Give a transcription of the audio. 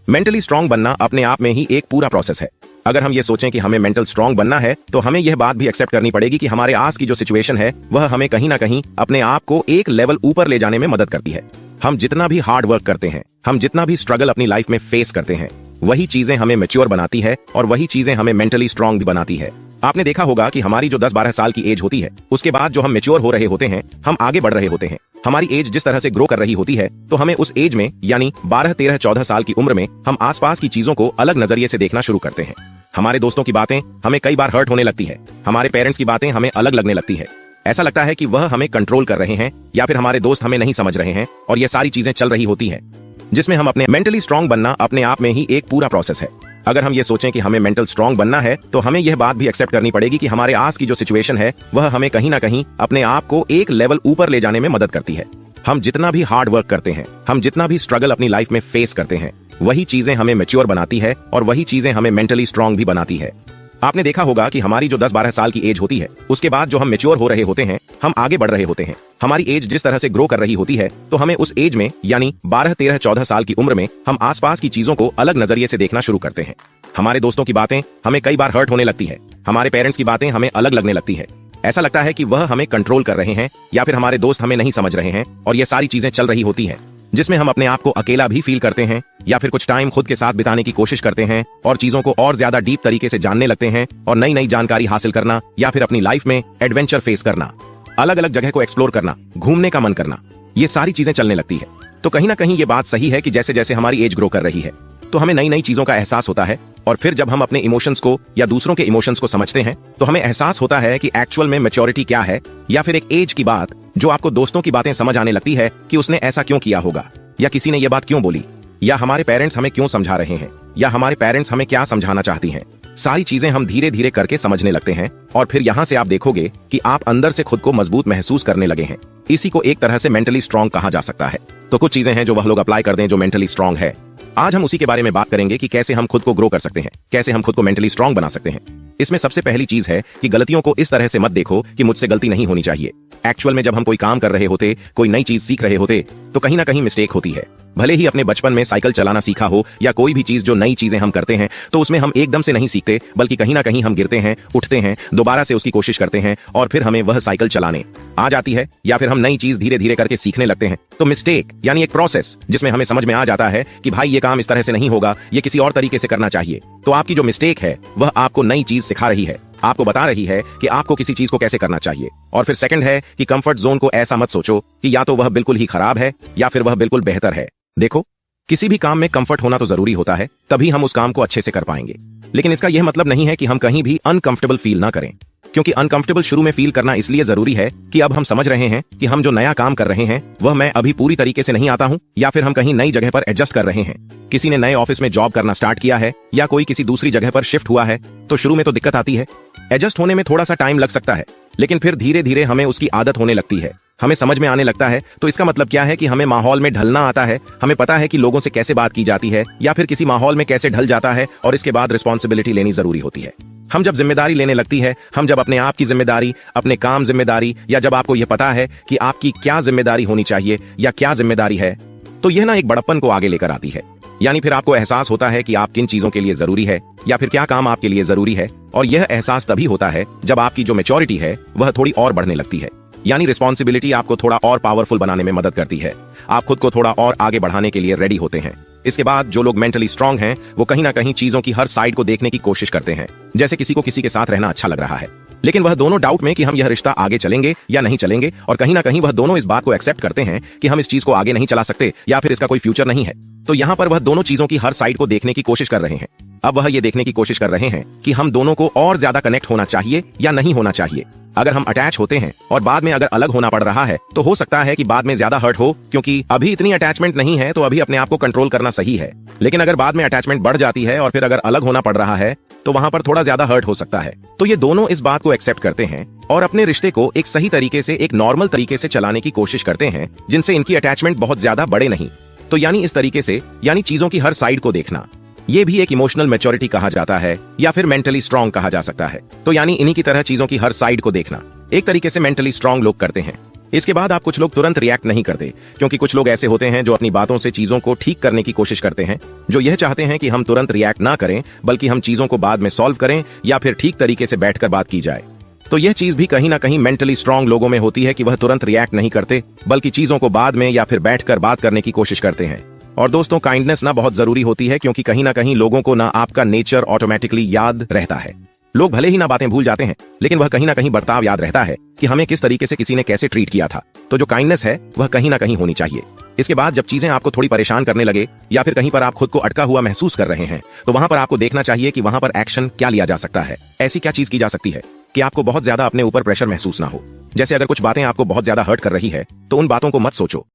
Mentally strong बनना अपने आप में ही एक पूरा प्रोसेस है। अगर हम ये सोचें कि हमें मेंटल स्ट्रांग बनना है तो हमें यह बात भी एक्सेप्ट करनी पड़ेगी कि हमारे आस की जो सिचुएशन है वह हमें कहीं ना कहीं अपने आप को एक लेवल ऊपर ले जाने में मदद करती है। हम जितना भी हार्ड वर्क करते हैं, हम जितना भी स्ट्रगल अपनी लाइफ में फेस करते हैं, वही चीजें हमें मैच्योर बनाती है और वही चीजें हमें मेंटली स्ट्रांग भी बनाती है। आपने देखा होगा कि हमारी जो 10-12 साल की एज होती है, उसके बाद जो हम मैच्योर हो रहे होते हैं, हम आगे बढ़ रहे होते हैं। हमारी एज जिस तरह से ग्रो कर रही होती है तो हमें उस एज में यानी 12, 13, 14 साल की उम्र में हम आसपास की चीजों को अलग नजरिए से देखना शुरू करते हैं। हमारे दोस्तों की बातें हमें कई बार हर्ट होने लगती है, हमारे पेरेंट्स की बातें हमें अलग लगने लगती है। ऐसा लगता है कि वह हमें कंट्रोल कर रहे हैं या फिर हमारे दोस्त हमें नहीं समझ रहे हैं, और ये सारी चीजें चल रही होती है जिसमें हम अपने मेंटली स्ट्रांग बनना अपने आप में ही एक पूरा प्रोसेस है। अगर हम ये सोचें कि हमें मेंटल स्ट्रांग बनना है तो हमें यह बात भी एक्सेप्ट करनी पड़ेगी कि हमारे आस की जो सिचुएशन है वह हमें कहीं ना कहीं अपने आप को एक लेवल ऊपर ले जाने में मदद करती है। हम जितना भी हार्ड वर्क करते हैं, हम जितना भी स्ट्रगल अपनी लाइफ में फेस करते हैं, वही चीजें हमें मैच्योर बनाती है और वही चीजें हमें मेंटली स्ट्रांग भी बनाती है। आपने देखा होगा कि हमारी जो 10-12 साल की एज होती है, उसके बाद जो हम मैच्योर हो रहे होते हैं, हम आगे बढ़ रहे होते हैं। हमारी एज जिस तरह से ग्रो कर रही होती है तो हमें उस एज में यानी 12, 13, 14 साल की उम्र में हम आसपास की चीजों को अलग नजरिए से देखना शुरू करते हैं। हमारे दोस्तों की बातें हमें कई बार हर्ट होने लगती है, हमारे पेरेंट्स की बातें हमें अलग लगने लगती है। ऐसा लगता है कि वह हमें कंट्रोल कर रहे हैं या फिर हमारे दोस्त हमें नहीं समझ रहे हैं, और ये सारी चीजें चल रही होती है जिसमें हम अपने आप को अकेला भी फील करते हैं या फिर कुछ टाइम खुद के साथ बिताने की कोशिश करते हैं और चीजों को और ज्यादा डीप तरीके से जानने लगते हैं और नई नई जानकारी हासिल करना या फिर अपनी लाइफ में एडवेंचर फेस करना, अलग अलग जगह को एक्सप्लोर करना, घूमने का मन करना, ये सारी चीजें चलने लगती है। तो कहीं ना कहीं ये बात सही है कि जैसे जैसे हमारी एज ग्रो कर रही है तो हमें नई नई चीजों का एहसास होता है, और फिर जब हम अपने इमोशंस को या दूसरों के इमोशंस को समझते हैं तो हमें एहसास होता है कि एक्चुअल में मैच्योरिटी क्या है, या फिर एक एज की बात जो आपको दोस्तों की बातें समझ आने लगती है कि उसने ऐसा क्यों किया होगा, या किसी ने यह बात क्यों बोली, या हमारे पेरेंट्स हमें क्यों समझा रहे हैं, या हमारे पेरेंट्स हमें क्या समझाना चाहती हैं। सारी चीजें हम धीरे धीरे करके समझने लगते हैं और फिर यहाँ से आप देखोगे कि आप अंदर से खुद को मजबूत महसूस करने लगे हैं। इसी को एक तरह से मेंटली स्ट्रांग कहा जा सकता है। तो कुछ चीजें हैं जो वह लोग अप्लाई कर दें जो मेंटली स्ट्रांग है। आज हम उसी के बारे में बात करेंगे कि कैसे हम खुद को ग्रो कर सकते हैं, कैसे हम खुद को मेंटली स्ट्रांग बना सकते हैं। इसमें सबसे पहली चीज है कि गलतियों को इस तरह से मत देखो कि मुझसे गलती नहीं होनी चाहिए। एक्चुअल में जब हम कोई काम कर रहे होते, कोई नई चीज सीख रहे होते, तो कहीं ना कहीं मिस्टेक होती है। भले ही अपने बचपन में साइकिल चलाना सीखा हो या कोई भी चीज जो नई चीजें हम करते हैं, तो उसमें हम एकदम से नहीं सीखते, बल्कि कहीं ना कहीं हम गिरते हैं, उठते हैं, दोबारा से उसकी कोशिश करते हैं और फिर हमें वह साइकिल चलाने आ जाती है, या फिर हम नई चीज धीरे धीरे करके सीखने लगते हैं। तो मिस्टेक यानी एक प्रोसेस जिसमें हमें समझ में आ जाता है कि भाई ये काम इस तरह से नहीं होगा, ये किसी और तरीके से करना चाहिए। तो आपकी जो मिस्टेक है वह आपको नई चीज सिखा रही है, आपको बता रही है कि आपको किसी चीज को कैसे करना चाहिए। और फिर सेकंड है कि कंफर्ट जोन को ऐसा मत सोचो कि या तो वह बिल्कुल ही खराब है या फिर वह बिल्कुल बेहतर है। देखो, किसी भी काम में कंफर्ट होना तो जरूरी होता है, तभी हम उस काम को अच्छे से कर पाएंगे। लेकिन इसका यह मतलब नहीं है कि हम कहीं भी अनकंफर्टेबल फील ना करें, क्योंकि अनकंफर्टेबल शुरू में फील करना इसलिए जरूरी है कि अब हम समझ रहे हैं कि हम जो नया काम कर रहे हैं वह मैं अभी पूरी तरीके से नहीं आता हूं, या फिर हम कहीं नई जगह पर एडजस्ट कर रहे हैं। किसी ने नए ऑफिस में जॉब करना स्टार्ट किया है या कोई किसी दूसरी जगह पर शिफ्ट हुआ है, तो शुरू में तो दिक्कत आती है, एडजस्ट होने में थोड़ा सा टाइम लग सकता है, लेकिन फिर धीरे धीरे हमें उसकी आदत होने लगती है, हमें समझ में आने लगता है। तो इसका मतलब क्या है कि हमें माहौल में ढलना आता है, हमें पता है कि लोगों से कैसे बात की जाती है या फिर किसी माहौल में कैसे ढल जाता है, और इसके बाद रिस्पॉन्सिबिलिटी लेनी जरूरी होती है। हम जब जिम्मेदारी लेने लगती है, हम जब अपने आप की जिम्मेदारी, अपने काम जिम्मेदारी, या जब आपको यह पता है कि आपकी क्या जिम्मेदारी होनी चाहिए या क्या जिम्मेदारी है, तो यह ना एक बड़प्पन को आगे लेकर आती है। यानी फिर आपको एहसास होता है कि आप किन चीजों के लिए जरूरी है या फिर क्या काम आपके लिए जरूरी है, और यह एहसास तभी होता है जब आपकी जो मैच्योरिटी है वह थोड़ी और बढ़ने लगती है। यानी रिस्पॉन्सिबिलिटी आपको थोड़ा और पावरफुल बनाने में मदद करती है, आप खुद को थोड़ा और आगे बढ़ाने के लिए रेडी होते हैं। इसके बाद जो लोग मेंटली स्ट्रांग हैं वो कहीं ना कहीं चीजों की हर साइड को देखने की कोशिश करते हैं। जैसे किसी को किसी के साथ रहना अच्छा लग रहा है, लेकिन वह दोनों डाउट में कि हम यह रिश्ता आगे चलेंगे या नहीं चलेंगे, और कहीं ना कहीं वह दोनों इस बात को एक्सेप्ट करते हैं कि हम इस चीज को आगे नहीं चला सकते या फिर इसका कोई फ्यूचर नहीं है। तो यहाँ पर वह दोनों चीजों की हर साइड को देखने की कोशिश कर रहे हैं। अब वह ये देखने की कोशिश कर रहे हैं कि हम दोनों को और ज्यादा कनेक्ट होना चाहिए या नहीं होना चाहिए। अगर हम अटैच होते हैं और बाद में अगर अलग होना पड़ रहा है, तो हो सकता है कि बाद में ज्यादा हर्ट हो, क्योंकि अभी इतनी अटैचमेंट नहीं है तो अभी अपने आप को कंट्रोल करना सही है। लेकिन अगर बाद में अटैचमेंट बढ़ जाती है और फिर अगर अलग होना पड़ रहा है, तो वहां पर थोड़ा ज्यादा हर्ट हो सकता है। तो ये दोनों इस बात को एक्सेप्ट करते हैं और अपने रिश्ते को एक सही तरीके से, एक नॉर्मल तरीके से चलाने की कोशिश करते हैं, जिनसे इनकी अटैचमेंट बहुत ज्यादा बढ़े नहीं। तो यानी इस तरीके से, यानी चीजों की हर साइड को देखना, ये भी एक इमोशनल मैच्योरिटी कहा जाता है या फिर मेंटली स्ट्रांग कहा जा सकता है। तो यानी इन्हीं की तरह चीजों की हर साइड को देखना एक तरीके से मेंटली स्ट्रांग लोग करते हैं। इसके बाद आप कुछ लोग तुरंत रिएक्ट नहीं करते, क्योंकि कुछ लोग ऐसे होते हैं जो अपनी बातों से चीजों को ठीक करने की कोशिश करते हैं, जो यह चाहते हैं कि हम तुरंत रिएक्ट ना करें, बल्कि हम चीजों को बाद में सॉल्व करें या फिर ठीक तरीके से बैठकर बात की जाए। तो यह चीज भी कहीं ना कहीं मेंटली स्ट्रांग लोगों में होती है कि वह तुरंत रिएक्ट नहीं करते, बल्कि चीजों को बाद में या फिर बैठकर बात करने की कोशिश करते हैं। और दोस्तों, काइंडनेस ना बहुत जरूरी होती है, क्योंकि कहीं ना कहीं लोगों को ना आपका नेचर ऑटोमेटिकली याद रहता है। लोग भले ही ना बातें भूल जाते हैं, लेकिन वह कहीं ना कहीं बर्ताव याद रहता है कि हमें किस तरीके से किसी ने कैसे ट्रीट किया था। तो जो काइंडनेस है वह कहीं ना कहीं होनी चाहिए। इसके बाद जब चीजें आपको थोड़ी परेशान करने लगे या फिर कहीं पर आप खुद को अटका हुआ महसूस कर रहे हैं, तो वहां पर आपको देखना चाहिए कि वहां पर एक्शन क्या लिया जा सकता है। ऐसी क्या चीज की जा सकती है कि आपको बहुत ज्यादा अपने ऊपर प्रेशर महसूस ना हो। जैसे अगर कुछ बातें आपको बहुत ज्यादा हर्ट कर रही है, तो उन बातों को मत सोचो,